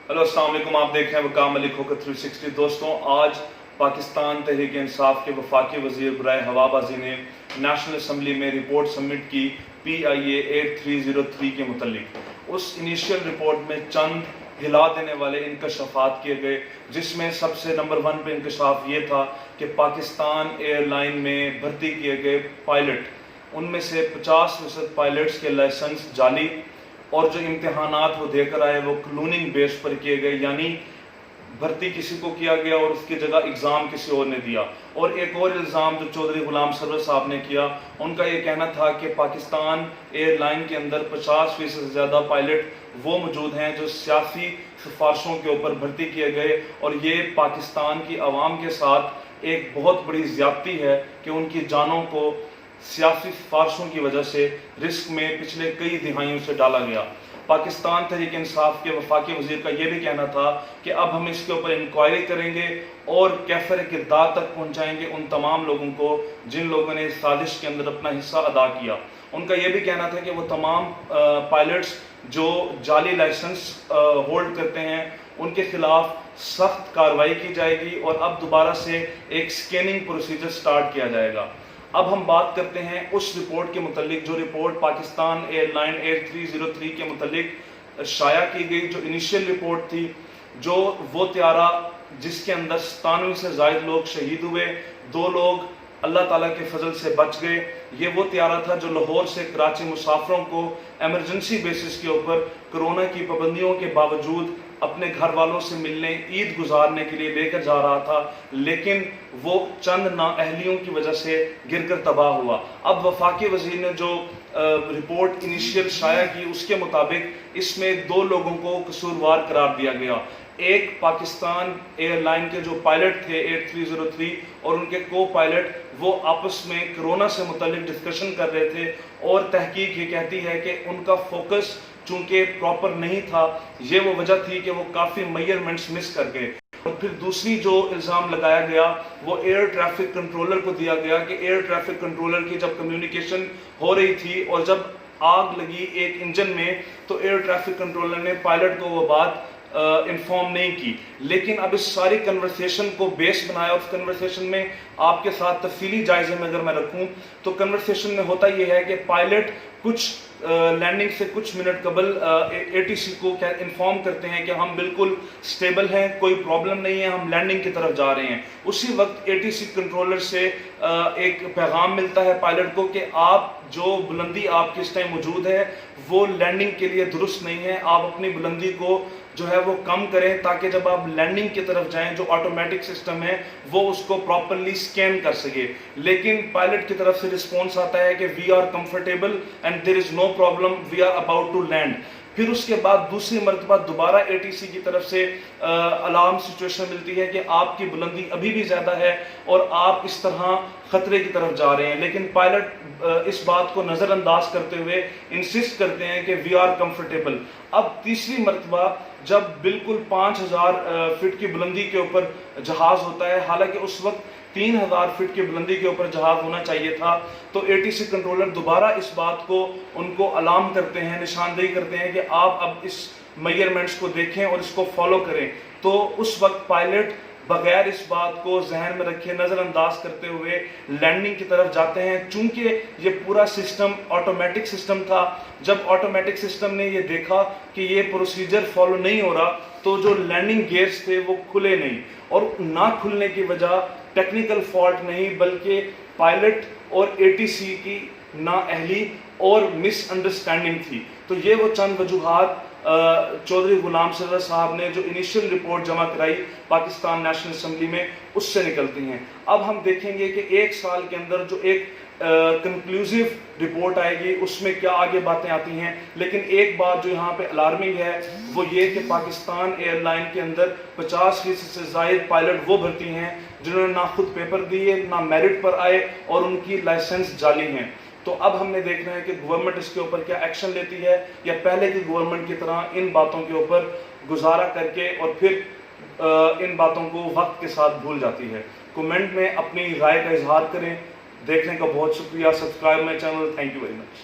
Hello अस्सलाम वालेकुम। आप देख रहे हैं वकाम मलिक होकर 360। दोस्तों, आज पाकिस्तान तहरीक इंसाफ के वफाकी वज़ीर बराए हवाबाजी ने नेशनल असम्बली में रिपोर्ट सबमिट की PIA 8303 के मुतल्लिक। उस इनिशियल रिपोर्ट में चंद हिला देने वाले इंकशाफात किए गए, जिसमें सबसे नंबर 1 पे इंकशाफ ये था कि पाकिस्तान एयरलाइन में भर्ती किए गए पायलट, उनमें से 50% पायलट्स के लाइसेंस जाली और जो इम्तिहानात वो देकर आए वो क्लूनिंग बेस पर किए गए, यानी भर्ती किसी को किया गया और उसकी जगह एग्ज़ाम किसी और ने दिया। और एक और इल्ज़ाम जो चौधरी गुलाम सरवर साहब ने किया, उनका ये कहना था कि पाकिस्तान एयरलाइन के अंदर 50% से ज़्यादा पायलट वो मौजूद हैं जो सियासी सिफारिशों के ऊपर भर्ती किए गए, और ये पाकिस्तान की आवाम के साथ एक बहुत बड़ी ज़्यादती है कि उनकी जानों को सियासी सिफारिशों की वजह से रिस्क में पिछले कई दिहाइयों से डाला गया। पाकिस्तान तहरीक इंसाफ के वफाकी वज़ीर का यह भी कहना था कि अब हम इसके ऊपर इंक्वायरी करेंगे और कैफर किरदार तक पहुंचाएंगे उन तमाम लोगों को जिन लोगों ने इस साजिश के अंदर अपना हिस्सा अदा किया। उनका यह भी कहना था कि वो तमाम पायलट्स जो जाली लाइसेंस होल्ड करते हैं उनके खिलाफ सख्त कार्रवाई की जाएगी और अब दोबारा से एक स्कैनिंग प्रोसीजर स्टार्ट किया जाएगा। अब हम बात करते हैं उस रिपोर्ट के मुतालिक, जो रिपोर्ट पाकिस्तान एयरलाइन 8303 के मुतालिक शाया की गई। जो इनिशियल रिपोर्ट थी, जो वो त्यारा जिसके अंदर 97 से ज़ायद लोग शहीद हुए, 2 लोग अल्लाह ताला के फजल से बच गए, ये वो त्यारा था जो लाहौर से कराची मुसाफिरों को एमरजेंसी बेसिस के ऊपर कोरोना की पाबंदियों के बावजूद अपने घर वालों से मिलने, ईद गुजारने के लिए लेकर जा रहा था, लेकिन वो चंद नाअहलियों की वजह से गिरकर तबाह हुआ। अब वफाकी वज़ीर ने जो रिपोर्ट इनिशियल शाया की, उसके मुताबिक इसमें 2 लोगों को कसूरवार करार दिया गया। एक पाकिस्तान एयरलाइन के जो पायलट थे 8303 और उनके को पायलट, वो आपस में कोरोना से मुतल्लिक डिस्कशन कर रहे थे और तहकीक ये कहती है कि उनका फोकस चूंकि प्रॉपर नहीं था, ये वो वजह थी कि वो काफ़ी मेजरमेंट्स मिस कर गए। और फिर दूसरी जो इल्ज़ाम लगाया गया वो एयर ट्रैफिक कंट्रोलर को दिया गया कि एयर ट्रैफिक कंट्रोलर की जब कम्युनिकेशन हो रही थी और जब आग लगी एक इंजन में, तो एयर ट्रैफिक कंट्रोलर ने पायलट को वो बात इन्फॉर्म नहीं की। लेकिन अब इस सारी कन्वर्सेशन को बेस बनाया, उस कन्वर्सेशन में आपके साथ तफसीली जायजे में अगर मैं रखूं तो कन्वर्सेशन में होता यह है कि पायलट कुछ लैंडिंग से कुछ मिनट कबल ATC को क्या इन्फॉर्म करते हैं कि हम बिल्कुल स्टेबल हैं, कोई प्रॉब्लम नहीं है, हम लैंडिंग की तरफ जा रहे हैं। उसी वक्त ATC कंट्रोलर से एक पैगाम मिलता है पायलट को कि आप जो बुलंदी आपकी इस टाइम मौजूद है वो लैंडिंग के लिए दुरुस्त नहीं है, आप अपनी बुलंदी को जो है वो कम करें ताकि जब आप लैंडिंग की तरफ जाएं जो ऑटोमेटिक सिस्टम है वो उसको प्रॉपर्ली स्कैन कर सके। लेकिन पायलट की तरफ से रिस्पॉन्स आता है कि we are comfortable and there is no problem, we are about to land. फिर उसके बाद दूसरी मरतबा दोबारा ATC की तरफ से अलार्म सिचुएशन मिलती है कि आपकी बुलंदी अभी भी ज़्यादा है और आप इस तरह ख़तरे की तरफ जा रहे हैं, लेकिन पायलट इस बात को नज़रअंदाज करते हुए इंसिस्ट करते हैं कि वी आर कंफर्टेबल। अब तीसरी मरतबा जब बिल्कुल 5000 फीट की बुलंदी के ऊपर जहाज़ होता है, हालांकि उस वक्त 3000 फीट की बुलंदी के ऊपर जहाज होना चाहिए था, तो ATC कंट्रोलर दोबारा इस बात को उनको अलार्म करते हैं, निशानदेही करते हैं कि आप अब इस मेजरमेंट्स को देखें और इसको फॉलो करें। तो उस वक्त पायलट बगैर इस बात को जहन में रखे, नज़रअंदाज करते हुए लैंडिंग की तरफ जाते हैं। चूंकि ये पूरा सिस्टम ऑटोमेटिक सिस्टम था, जब ऑटोमेटिक सिस्टम ने ये देखा कि ये प्रोसीजर फॉलो नहीं हो रहा, तो जो लैंडिंग गियर्स थे वो खुले नहीं, और ना खुलने की वजह टेक्निकल फॉल्ट नहीं बल्कि पायलट और ATC की नाअहली और मिसअंडरस्टैंडिंग थी। तो ये वो चंद वजूहात चौधरी गुलाम सरवर साहब ने जो इनिशियल रिपोर्ट जमा कराई पाकिस्तान नेशनल असम्बली में, उससे निकलती हैं। अब हम देखेंगे कि 1 साल के अंदर जो एक कंक्लूसिव रिपोर्ट आएगी उसमें क्या आगे बातें आती हैं। लेकिन एक बात जो यहाँ पे अलार्मिंग है वो ये कि पाकिस्तान एयरलाइन के अंदर 50% से ज़ायद पायलट वो भर्ती हैं जिन्होंने ना खुद पेपर दिए, ना मेरिट पर आए और उनकी लाइसेंस जाली हैं। तो अब हमने देखना है कि गवर्नमेंट इसके ऊपर क्या एक्शन लेती है, या पहले की गवर्नमेंट की तरह इन बातों के ऊपर गुजारा करके और फिर इन बातों को वक्त के साथ भूल जाती है। कमेंट में अपनी राय का इजहार करें। देखने का बहुत शुक्रिया। Subscribe my channel. Thank you very much.